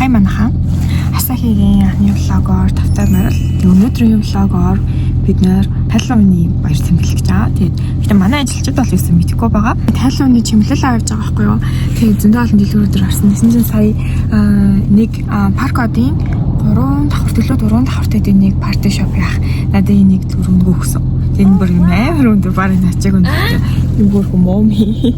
Хай манайхан Асахигийн анхны влогоор тавтай морил. Өнөөдрийн влогоор бид нэр Халлоуины баяр тэмдэглэж байгаа. Тэгээд манай ажилчид бол юусэн мэдэхгүй байгаа. Халлоуины чимэглэл авч байгаа байхгүй юу? Тэгээд зөндөө олон дэлгүүрүүд гарсан. Тэсн сая нэг парк одын 3 давхартай нэг парти шоп яах. Надад энийг зүрхнэгөө өгсөн. Энэ бүр амар өндөр барыг начиг өндөр. Энэ бүр хүмүүми.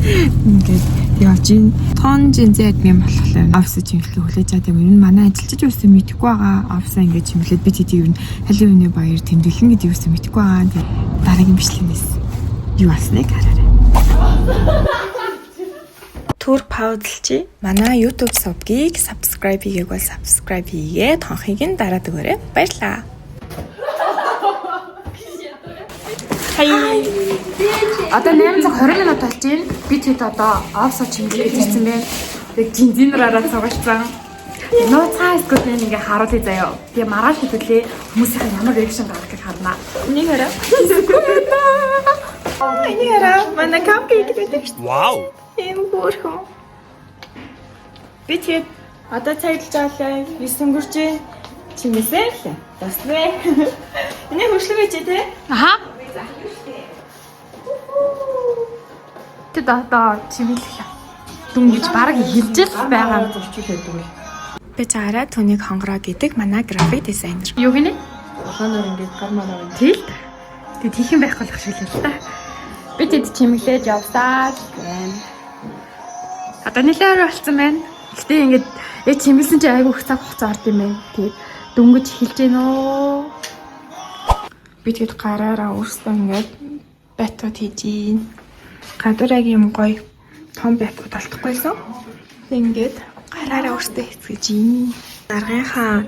Ингээд яажин тон жинзээ админ болохоор офис чимэглэлээ хүлээж авдаг юм. Энэ манай ажилчид юусэн мэдэхгүй байгаа. Офисаа ингээд чимэглээд бид хэд юу Халлоуины баяр тэмдэглэн гэдэг юусэн мэдэхгүй байгаа. Тэгээд дараагийн бичлэгнээс юу асныг хараарай. Түр паузлчи манай YouTube субгийг subscribe хийгээг бол subscribe хийгээд хонхыг нь дараад өгөөрэй. Баярлалаа. Хай. Одоо 820 минут болж байна. Би тэд одоо офсо чимэглэж ирсэн байна. Тэг жинзинараараа цугaalсан. Нууцаа эсвэл ингээ харуулъя заяа. Тэгээ маргааш хөтлөө хүмүүсийн ямар реакшн гарах гэж харна. Энийг хараа. Энийг хараа. Манай кампинг гэдэг шүү дээ. Вау. Эм бүрхэн. Би тэд одоо цаглж авлаа. 9 өнгөрч чимээсээ л. Басвэ. Энийг хөшлөгөөч те. Аха. Тэд одоо чимэглэх дүн гэж бараг хэлжэл байгаа юм зурчил байдаг. Би цаараа түүнийг хонгороо гэдэг манай график дизайнер. Юу гинэ? Улаанаар ингээд гармаар байна. Тэгэл. Тэд хийх юм байх болох шиг л та. Би тэд чимэглэж явсаа байна. Одоо нэлээд болсон байна. Гэтэ ингээд чимэглсэн чи айгүй их цаг хугацаа орд юм байна. Тэгээд дөнгөж эхэлж гэнэ үү? Би тэд гараараа өөрсдөө ингээд байтууд хийж ийн. Гадуурааг юм гоё том байтууд алдахгүйсэн. Ингээд гараараа өөртөө хэцгэж ийн. Даргынхаа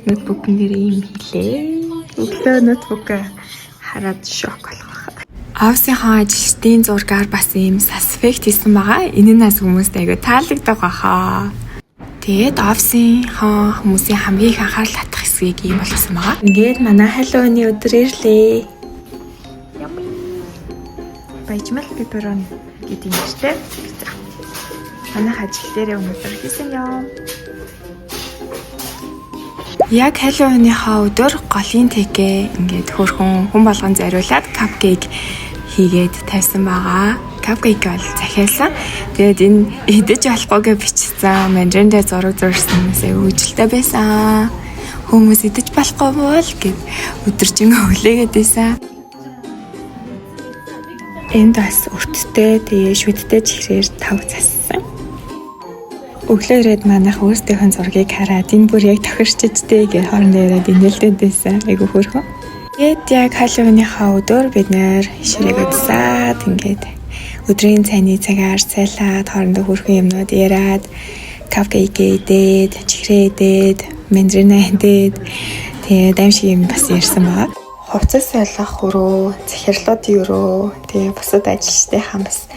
ноутбукн дээр юм хийлээ. Өглөө ноутбук хараад шок болох. Офисынхаа ажилчдын зургаар бас ийм саспект хийсэн байгаа. Энэ нь бас хүмүүст айгүй таалагддаг баха. Тэгээд офисынхаа хүмүүсийн хамгийн их анхаарал татах хэсгийг ийм болгосон байгаа. Ингээд манай Халлоуины өдөр ирлээ. Баяжмал пеперони гэдэг юм шүү дээ. Манай ажил дээр өнөөдөр хийсэн юм. Яг Халлоуиныхаа өдөр голын тэгээ ингээд хөөрхөн хүн болгон зариулаад капкейк хийгээд тавьсан байгаа. Капкейк бол захиалсан. Тэгээд энэ идэж болохгүйгээ бичсэн. Мандарин дээр зураг зурсан юмсээ үжилтэй байсан. Хүмүүс идэж болохгүй бол гэд өдөржин хүлээгээд байсан. Энд бас өрттэй тэгээ шүдтэй чихрээр тав зассан. Өглөө ирээд манайх өөрсдийнхөө зургийг хараад энэ бүр яг тохирчжтэй гэж хоорондоо яриад инээлдэд байсан. Айгу хөөрхөн. Тэгээд яг Халлоуиныхаа өдөр бид нэр ширээгээ дасаад ингээд өдрийн цайны цагаар цайлаад хоорондоо хөөрхөн юмнууд яриад капкейк идээд, чихрээ идээд, мандарин идээд тэгээд аимшиг юм бас ярьсан байгаа. Хувцас солих өрөө, захирлуудын өрөө, тэгээ бусад ажилчдынхаа бас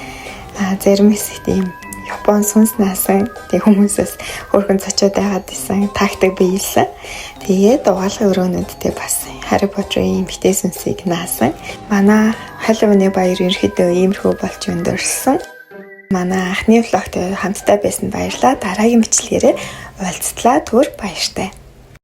зарим хэсэгт ийм Япон сүнс наасан тэг хүмүүсээс хөөрхөн цочоод байгаад исэн тактик биелсэн. Тэгээд угаалгын өрөөнүүдтэй бас Harry Potter-ийн битээ сүнсийг наасан. Манай Халлоуины баяр ерөнхийдөө иймэрхүү болж өндөрсөн. Манай анхны влогт хамтдаа байсан баярлалаа. Дараагийн бичлэгээрээ уулзтлаа. Түр баяртай.